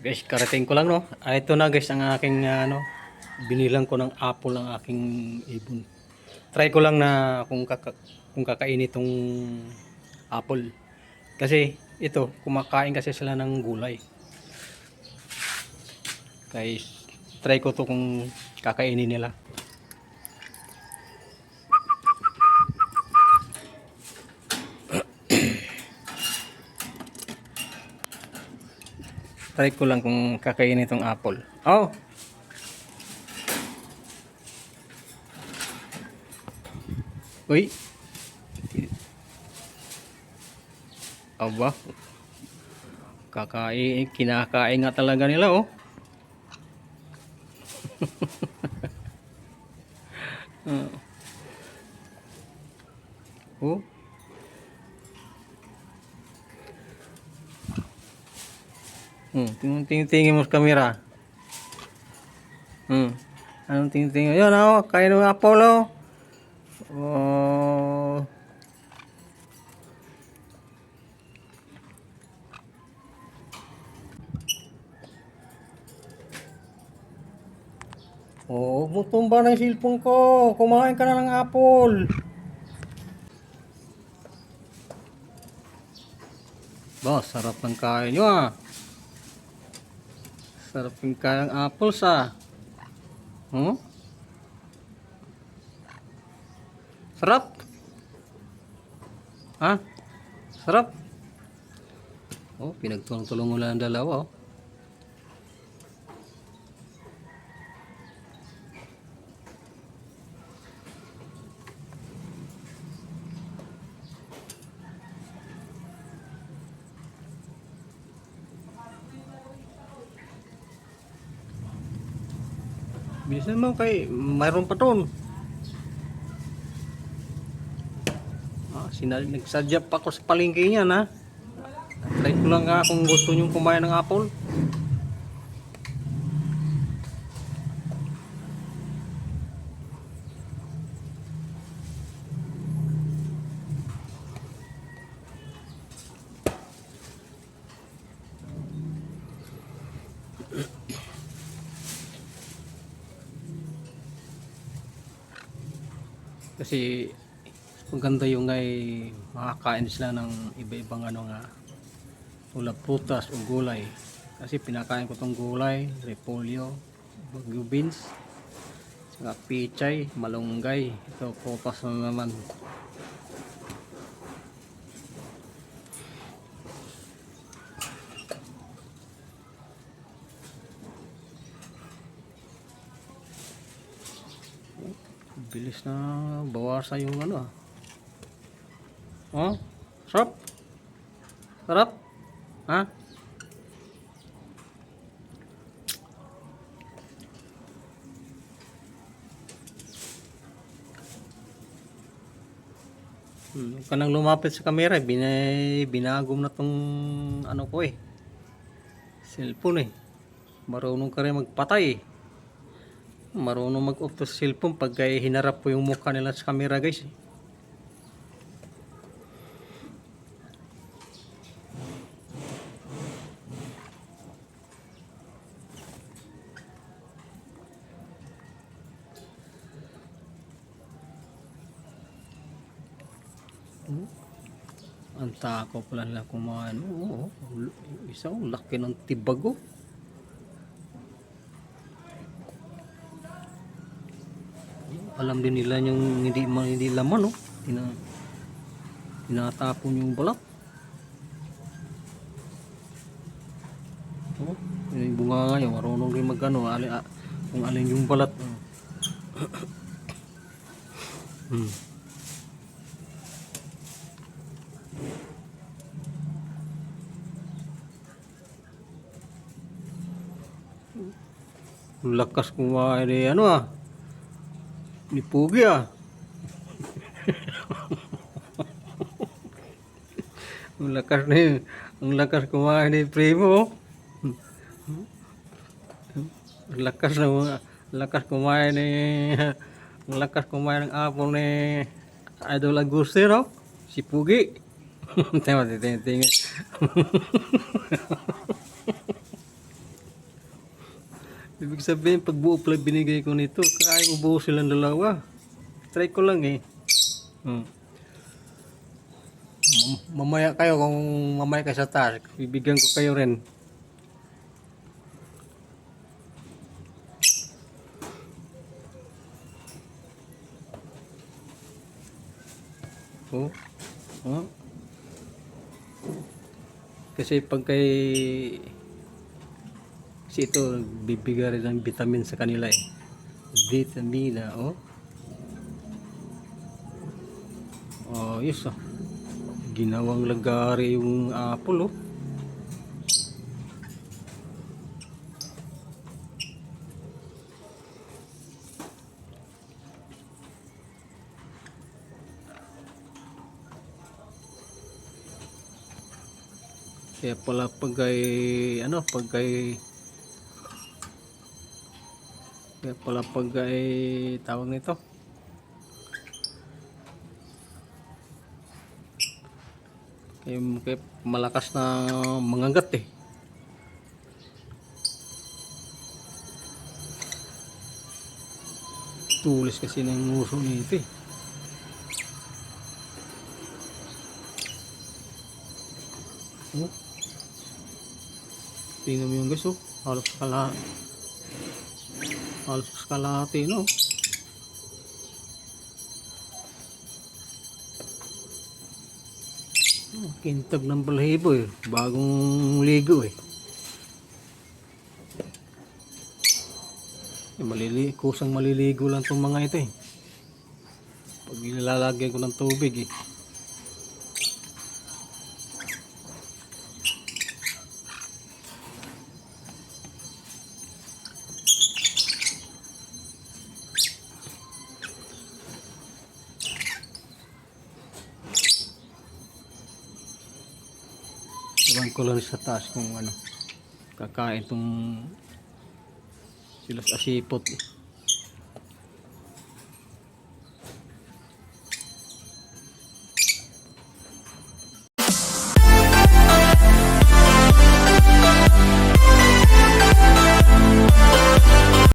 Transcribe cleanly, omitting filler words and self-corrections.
Guys, karating ko lang no. Ito na guys ang aking binilang ko ng apple ang aking ibon. Try ko lang na kung kakain itong apple. Kasi ito, kumakain kasi sila ng gulay. Guys, try ko to kung kakainin nila. Try ko lang kung kakainin itong apple. Oh! Uy! Aba! Kinakain nga talaga nila oh. Oh. Tingin mo sa camera. Anong tingin? Yun oh, kain ng apple oh. Oh. Oh, butumba na yung cellphone ko. Kumain ka na ng apple. Ba, sarap ng kain nyo ah. Sarap ng kain ng apples ah. Sarap? Ha? Sarap? Oh, pinagtulong-tulong mo lang ang dalawa oh. Bilisan mo kay mayroon pa doon. Nagsadya pa ako sa palengke niyan ha. Try ko lang nga kung gusto nyo kumain ng apple. Kasi maganda yung ay makakain sila ng iba-ibang nga tulad prutas o gulay. Kasi pinakain ko tong gulay, repolyo, bagyo beans, saka pichay, malunggay. Ito prutas na naman. Bilis na bawasan yung oh, sarap. Sarap. Ha? Kanang lumapit sa camera, binagom na tong ko cellphone marunong ka rin magpatay marunong mag-off to cellphone pag hinarap po yung mukha nila sa camera guys ang tako pala nila kumain isang laki ng tibago alam din nila yung hindi laman tinatapon yung balat yung bunga nga yun marunong rin kung alin yung balat lakas kumain ni Pugi ang lakas kumain ni Primo lakas kumain ng apple ni Idol Agustino si Pugi tingnan Ibig sabihin, pag buo pala binigay ko nito, kaya ubuo silang dalawa. Try ko lang eh. Hmm. Mamaya kayo, kung mamaya kayo sa task, bibigyan ko kayo rin. Oh. Oh. Kasi pag kay kasi ito bibigyan rin ng vitamin sa kanila eh. Vitamina, oh. Oh, yes oh. Ginawang lagari yung apple oh. Kaya pala pag kay ano, kaya pala pag kay tawag nito. Kaya malakas na mangangat eh. Tulis kasi ng uso nito eh. Oh. Tingnan mo yung guys oh. Halos kalahati no. Oh, kintab ng balahibo eh. Bagong ligo eh. Kusang maliligo lang itong mga ito eh. Pag nilalagyan ko ng tubig eh. Iwan ko lang sa taas kung ano kakain itong silas asipot eh.